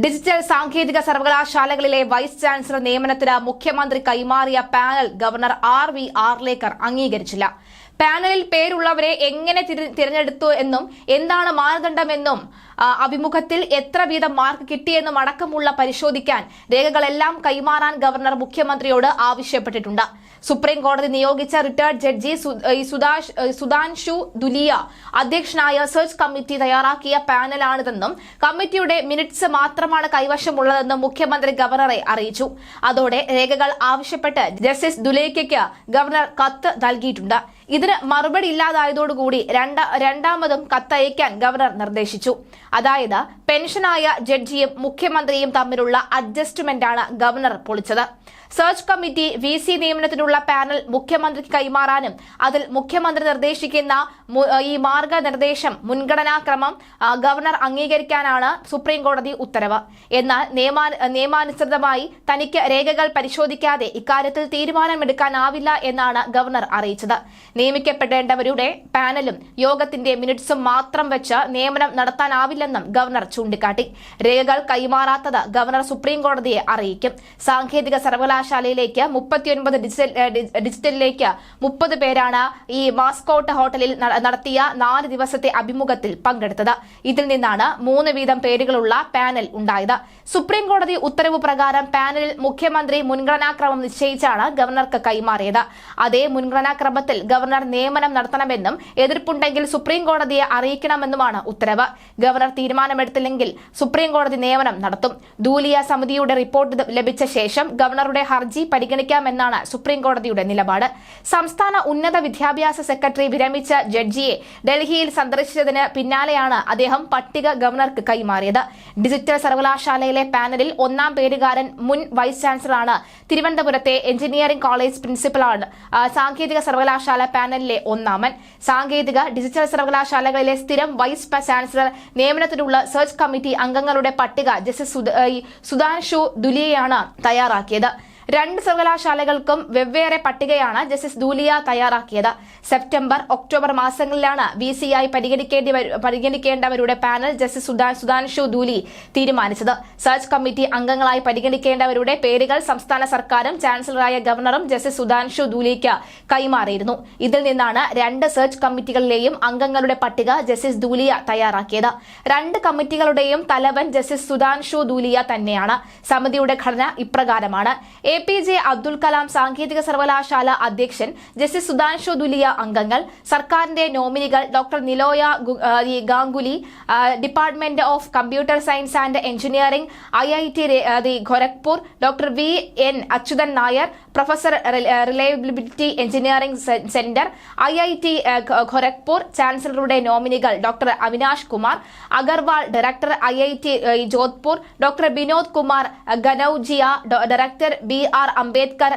Digital സാങ്കേതിക സർവകലാശാലകളിലെ vice chancellor നിയമനത്തിന് മുഖ്യമന്ത്രി കൈമാറിയ പാനൽ ഗവർണർ RV ആർലേക്കർ അംഗീകരിച്ചില്ല. പാനലിൽ പേരുള്ളവരെ എങ്ങനെ തിരഞ്ഞെടുത്തു എന്നും എന്താണ് മാനദണ്ഡമെന്നും അഭിമുഖത്തിൽ എത്ര വീതം മാർക്ക് കിട്ടിയെന്നും അടക്കമുള്ള പരിശോധിക്കാൻ രേഖകളെല്ലാം കൈമാറാൻ ഗവർണർ മുഖ്യമന്ത്രിയോട് ആവശ്യപ്പെട്ടിട്ടുണ്ട്. സുപ്രീം കോടതി നിയോഗിച്ച റിട്ടയർഡ് ജഡ്ജി സുധാൻഷു ദുലിയ അധ്യക്ഷനായ സെർച്ച് കമ്മിറ്റി തയ്യാറാക്കിയ പാനലാണിതെന്നും കമ്മിറ്റിയുടെ മിനിറ്റ്സ് മാത്രമാണ് കൈവശമുള്ളതെന്നും മുഖ്യമന്ത്രി ഗവർണറെ അറിയിച്ചു. അതോടെ രേഖകൾ ആവശ്യപ്പെട്ട് ജസ്റ്റിസ് ദുലൈക്കയ്ക്ക് ഗവർണർ കത്ത് നൽകിയിട്ടുണ്ട്. ഇതിന് മറുപടി ഇല്ലാതായതോടുകൂടി രണ്ടാമതും കത്തയക്കാൻ ഗവർണർ നിർദ്ദേശിച്ചു. അതായത് പെൻഷനായ ജഡ്ജിയും മുഖ്യമന്ത്രിയും തമ്മിലുള്ള അഡ്ജസ്റ്റ്മെന്റാണ് ഗവർണർ പൊളിച്ചത്. സെർച്ച് കമ്മിറ്റി VC നിയമനത്തിനുള്ള പാനൽ മുഖ്യമന്ത്രിക്ക് കൈമാറാനും അതിൽ മുഖ്യമന്ത്രി നിർദ്ദേശിക്കുന്ന ഈ മാർഗനിർദ്ദേശം മുൻഗണനാക്രമം ഗവർണർ അംഗീകരിക്കാനാണ് സുപ്രീം കോടതി ഉത്തരവ്. എന്നാൽ നിയമാനുസൃതമായി തനിക്ക് രേഖകൾ പരിശോധിക്കാതെ ഇക്കാര്യത്തിൽ തീരുമാനമെടുക്കാനാവില്ല എന്നാണ് ഗവർണർ അറിയിച്ചത്. നിയമിക്കപ്പെടേണ്ടവരുടെ പാനലും യോഗത്തിന്റെ മിനിറ്റ്സും മാത്രം വെച്ച് നിയമനം നടത്താനാവില്ലെന്നും ഗവർണർ ചൂണ്ടിക്കാട്ടി. രേഖകൾ കൈമാറാത്തത് ഗവർണർ സുപ്രീം കോടതിയെ അറിയിക്കും. സാങ്കേതിക സർവകലാശാലയിലേക്ക് 39 ഡിജിറ്റലിലേക്ക് 30 പേരാണ് ഈ മാസ്കോട്ട് ഹോട്ടലിൽ നടത്തിയ 4 ദിവസത്തെ അഭിമുഖത്തിൽ പങ്കെടുത്തത്. ഇതിൽ നിന്നാണ് 3 വീതം പേരുകളുള്ള പാനൽ ഉണ്ടായത്. സുപ്രീം കോടതി ഉത്തരവ് പ്രകാരം പാനലിൽ മുഖ്യമന്ത്രി മുൻഗണനാക്രമം നിശ്ചയിച്ചാണ് ഗവർണർക്ക് കൈമാറിയത്. അതേ മുൻഗണനാക്രമത്തിൽ ഗവർണർ നിയമനം നടത്തണമെന്നും എതിർപ്പുണ്ടെങ്കിൽ സുപ്രീം കോടതിയെ അറിയിക്കണമെന്നുമാണ് ഉത്തരവ്. ഗവർണർ തീരുമാനമെടുത്തില്ലെങ്കിൽ സുപ്രീം കോടതി നിയമനം നടത്തും. ദൂലിയ സമിതിയുടെ റിപ്പോർട്ട് ലഭിച്ച ശേഷം ഗവർണറുടെ ഹർജി പരിഗണിക്കാമെന്നാണ് സുപ്രീം കോടതിയുടെ നിലപാട്. സംസ്ഥാന ഉന്നത വിദ്യാഭ്യാസ സെക്രട്ടറി വിരമിച്ച ജഡ്ജിയെ ഡൽഹിയിൽ സന്ദർശിച്ചതിന് പിന്നാലെയാണ് അദ്ദേഹം പട്ടിക ഗവർണർക്ക് കൈമാറിയത്. ഡിജിറ്റൽ സർവകലാശാലയിലെ പാനലിൽ 1-ാം പേരുകാരൻ മുൻ വൈസ് ചാൻസലറാണ്. തിരുവനന്തപുരത്തെ എഞ്ചിനീയറിംഗ് കോളേജ് പ്രിൻസിപ്പലാണ്. സാങ്കേതിക സർവകലാശാല പാനലിലെ 1-ാമൻ. സാങ്കേതിക ഡിജിറ്റൽ സർവകലാശാലകളിലെ സ്ഥിരം വൈസ് ചാൻസലർ നിയമനത്തിനുള്ള സെർച്ച് കമ്മിറ്റി അംഗങ്ങളുടെ പട്ടിക ജസ്റ്റിസ് സുധാൻഷു ദുലിയയാണ് തയ്യാറാക്കിയത്. 2 സർവകലാശാലകൾക്കും വെവ്വേറെ പട്ടികയാണ് ജസ്റ്റിസ് ദൂലിയ തയ്യാറാക്കിയത്. സെപ്റ്റംബർ, ഒക്ടോബർ മാസങ്ങളിലാണ് VC-യായി പരിഗണിക്കേണ്ടവരുടെ പാനൽ ജസ്റ്റിസ് സുധാൻഷു ദൂലി തീരുമാനിച്ചത്. സെർച്ച് കമ്മിറ്റി അംഗങ്ങളായി പരിഗണിക്കേണ്ടവരുടെ പേരുകൾ സംസ്ഥാന സർക്കാരും ചാൻസലറായ ഗവർണറും ജസ്റ്റിസ് സുധാൻഷു ദൂലിക്ക് കൈമാറിയിരുന്നു. ഇതിൽ നിന്നാണ് 2 സെർച്ച് കമ്മിറ്റികളിലെയും അംഗങ്ങളുടെ പട്ടിക ജസ്റ്റിസ് ദൂലിയ തയ്യാറാക്കിയത്. 2 കമ്മിറ്റികളുടെയും തലവൻ ജസ്റ്റിസ് സുധാൻഷു ദൂലിയ തന്നെയാണ്. സമിതിയുടെ ഘടന ഇപ്രകാരമാണ്: APJ അബ്ദുൽ കലാം സാങ്കേതിക സർവകലാശാല അധ്യക്ഷൻ, ജസ്റ്റിസ് സുധാൻഷു ദുലിയ അംഗങ്ങൾ, സർക്കാരിന്റെ നോമിനികൾ doctor Niloy Ganguly, department of computer science and engineering IIT Kharagpur doctor VN Achuthan Nair, professor reliability engineering centre IIT Kharagpur, ചാൻസലറുടെ നോമിനികൾ doctor Avinash Kumar Agarwal, director IIT Jodhpur doctor Binod Kumar Kanaujia, director BR Ambedkar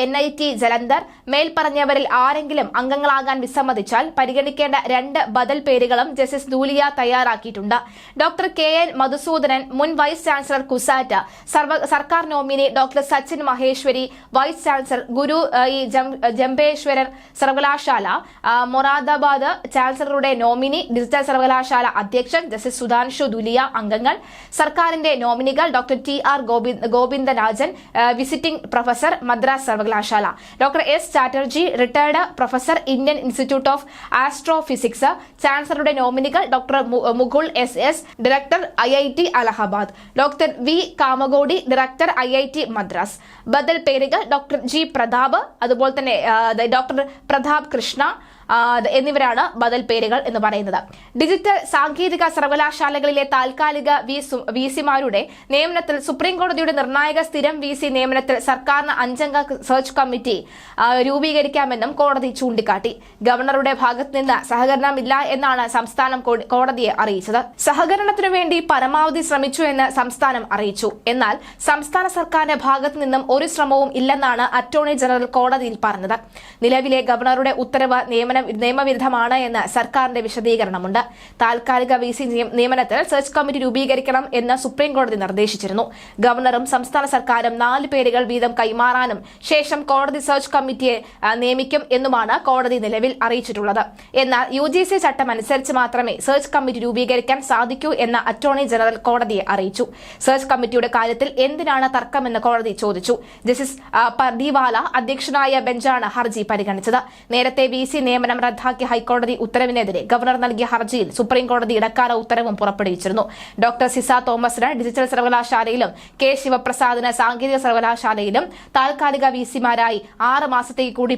NIT Jalandhar. മേൽപ്പറഞ്ഞവരിൽ ആരെങ്കിലും അംഗങ്ങളാകാൻ വിസമ്മതിച്ചാൽ പരിഗണിക്കേണ്ട 2 ബദൽ പേരുകളും ജസ്റ്റിസ് ദൂലിയ തയ്യാറാക്കിയിട്ടുണ്ട്. ഡോക്ടർ KN മധുസൂദനൻ, മുൻ വൈസ് ചാൻസലർ കുസാറ്റ്, സർക്കാർ nominee doctor Sachin Maheshwari, vice chancellor Guru Jambheshwar സർവകലാശാല മൊറാദാബാദ്, ചാൻസലറുടെ നോമിനി ഡിജിറ്റൽ സർവകലാശാല അധ്യക്ഷൻ ജസ്റ്റിസ് സുധാൻഷു ദുലിയ അംഗങ്ങൾ, സർക്കാരിന്റെ നോമിനികൾ doctor TR Govindarajan, visiting professor Madras സർവകലാശാല, doctor S Chatterjee, retired professor Indian institute of astrophysics, ചാൻസലറുടെ നോമിനികൾ doctor Mukul SS, director IIT Allahabad, doctor V Kamakoti, director IIT Madras. ബദൽ പേരുകൾ ഡോക്ടർ G പ്രതാപ്, അതുപോലെ തന്നെ ഡോക്ടർ പ്രതാപ് കൃഷ്ണ എന്നിവരാണ് ബദൽ പേരുകൾ എന്ന് പറയുന്നത്. ഡിജിറ്റൽ സാങ്കേതിക സർവകലാശാലകളിലെ താൽക്കാലിക VC-മാരുടെ നിയമനത്തിൽ സുപ്രീം കോടതിയുടെ നിർണായക സ്ഥിരം VC നിയമനത്തിൽ സർക്കാരിന് 5-അംഗ സെർച്ച് കമ്മിറ്റി രൂപീകരിക്കാമെന്നും കോടതി ചൂണ്ടിക്കാട്ടി. ഗവർണറുടെ ഭാഗത്ത് നിന്ന് സഹകരണമില്ല എന്നാണ് സംസ്ഥാനം കോടതിയെ അറിയിച്ചത്. സഹകരണത്തിനു വേണ്ടി പരമാവധി ശ്രമിച്ചു എന്ന് സംസ്ഥാനം അറിയിച്ചു. എന്നാൽ സംസ്ഥാന സർക്കാരിന്റെ ഭാഗത്തു നിന്നും ഒരു ശ്രമവും ഇല്ലെന്നാണ് അറ്റോർണി ജനറൽ കോടതിയിൽ പറഞ്ഞത്. നിലവിലെ ഗവർണറുടെ ഉത്തരവ് നിയമന നിയമവിരുദ്ധമാണ് എന്ന് സർക്കാരിന്റെ വിശദീകരണമുണ്ട്. താൽക്കാലിക VC നിയമനത്തിൽ സെർച്ച് കമ്മിറ്റി രൂപീകരിക്കണം എന്ന് സുപ്രീം കോടതി നിർദ്ദേശിച്ചിരുന്നു. ഗവർണറും സംസ്ഥാന സർക്കാരും 4 പേരുകൾ വീതം കൈമാറാനും ശേഷം കോടതി സെർച്ച് കമ്മിറ്റിയെ നിയമിക്കും എന്നുമാണ് കോടതി നിലവിൽ അറിയിച്ചിട്ടുള്ളത്. എന്നാൽ UGC ചട്ടം അനുസരിച്ച് മാത്രമേ സെർച്ച് കമ്മിറ്റി രൂപീകരിക്കാൻ സാധിക്കൂ എന്ന് അറ്റോർണി ജനറൽ കോടതിയെ അറിയിച്ചു. സെർച്ച് കമ്മിറ്റിയുടെ കാര്യത്തിൽ എന്തിനാണ് തർക്കമെന്ന് കോടതി ചോദിച്ചു. ജസ്റ്റിസ് പർദിവാല അധ്യക്ഷനായ ബെഞ്ചാണ് ഹർജി പരിഗണിച്ചത്. നേരത്തെ VC നിയമനം റദ്ദാക്കിയ ഹൈക്കോടതി ഉത്തരവിനെതിരെ ഗവർണർ നൽകിയ ഹർജിയിൽ സുപ്രീം കോടതി ഇടക്കാല ഉത്തരവും പുറപ്പെടുവിച്ചിരുന്നു. ഡോക്ടർ സിസ തോമസിന് ഡിജിറ്റൽ സർവകലാശാലയിലും ശിവപ്രസാദിന് സാങ്കേതിക സർവകലാശാലയിലും താൽക്കാലിക VCമാരായി 6 മാസത്തേക്ക് കൂടി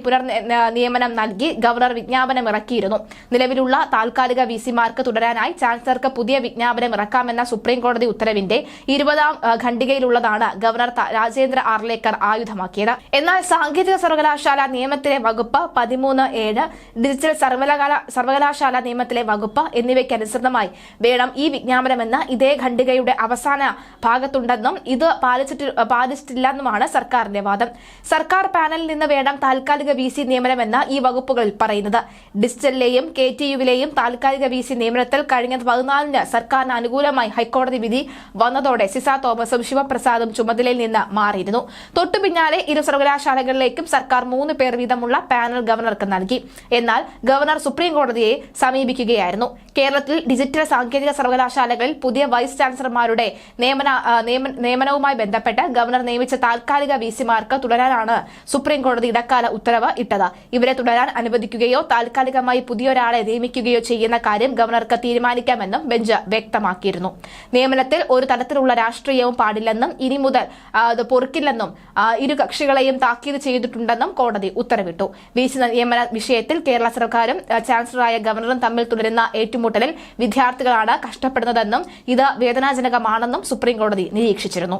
നിയമനം നൽകി ഗവർണർ വിജ്ഞാപനം ഇറക്കിയിരുന്നു. നിലവിലുള്ള താൽക്കാലിക VCമാർക്ക് തുടരാനായി ചാൻസലർക്ക് പുതിയ വിജ്ഞാപനം ഇറക്കാമെന്ന സുപ്രീം കോടതി ഉത്തരവിന്റെ 20ാം ഖണ്ഡികയിലുള്ളതാണ് ഗവർണർ രാജേന്ദ്ര ആർലേക്കർ ആയുധമാക്കിയത്. എന്നാൽ സാങ്കേതിക സർവകലാശാല നിയമത്തിലെ വകുപ്പ് 13(7), ഡിജിറ്റൽ സർവകലാശാല നിയമത്തിലെ വകുപ്പ് എന്നിവയ്ക്കനുസൃതമായി വേണം ഈ വിജ്ഞാപനമെന്ന് ഇതേ ഖണ്ഡികയുടെ അവസാന ഭാഗത്തുണ്ടെന്നും ഇത് പാലിച്ചിട്ടില്ലെന്നുമാണ് സർക്കാരിന്റെ വാദം. സർക്കാർ പാനലിൽ നിന്ന് വേണം താൽക്കാലിക VC നിയമനമെന്ന് ഈ വകുപ്പുകളിൽ പറയുന്നത്. ഡിജിറ്റലിലെയും KTUവിലെയും താൽക്കാലിക VC നിയമനത്തിൽ കഴിഞ്ഞ 14-ന് സർക്കാരിന് അനുകൂലമായി ഹൈക്കോടതി വിധി വന്നതോടെ സിസ തോമസും ശിവപ്രസാദും ചുമതലയിൽ നിന്ന് മാറിയിരുന്നു. തൊട്ടു പിന്നാലെ ഇരു സർവകലാശാലകളിലേക്കും സർക്കാർ 3 പേർ വീതമുള്ള പാനൽ ഗവർണർക്ക് നൽകി. എന്നാൽ ഗവർണർ സുപ്രീം കോടതിയെ സമീപിക്കുകയായിരുന്നു. കേരളത്തിൽ ഡിജിറ്റൽ സാങ്കേതിക സർവകലാശാലകളിൽ പുതിയ വൈസ് ചാൻസലർമാരുടെ നിയമനവുമായി ബന്ധപ്പെട്ട് ഗവർണർ നിയമിച്ച താൽക്കാലിക VCമാർക്ക് തുടരാനാണ് സുപ്രീം കോടതി ഇടക്കാല ഉത്തരവ് ഇട്ടത്. ഇവരെ തുടരാൻ അനുവദിക്കുകയോ താൽക്കാലികമായി പുതിയൊരാളെ നിയമിക്കുകയോ ചെയ്യുന്ന കാര്യം ഗവർണർക്ക് തീരുമാനിക്കാമെന്നും ബെഞ്ച് വ്യക്തമാക്കിയിരുന്നു. നിയമനത്തിൽ ഒരു തരത്തിലുള്ള രാഷ്ട്രീയവും പാടില്ലെന്നും ഇനി മുതൽ അത് പൊറുക്കില്ലെന്നും ഇരു കക്ഷികളെയും താക്കീത് ചെയ്തിട്ടുണ്ടെന്നും കോടതി ഉത്തരവിട്ടു. VC നിയമന വിഷയത്തിൽ കേരള സർക്കാരും ചാൻസലറായ ഗവർണറും തമ്മിൽ തുടരുന്ന ഏറ്റുമുട്ടലിൽ വിദ്യാർത്ഥികളാണ് കഷ്ടപ്പെടുന്നതെന്നും ഇത് വേദനാജനകമാണെന്നും സുപ്രീം കോടതി നിരീക്ഷിച്ചിരുന്നു.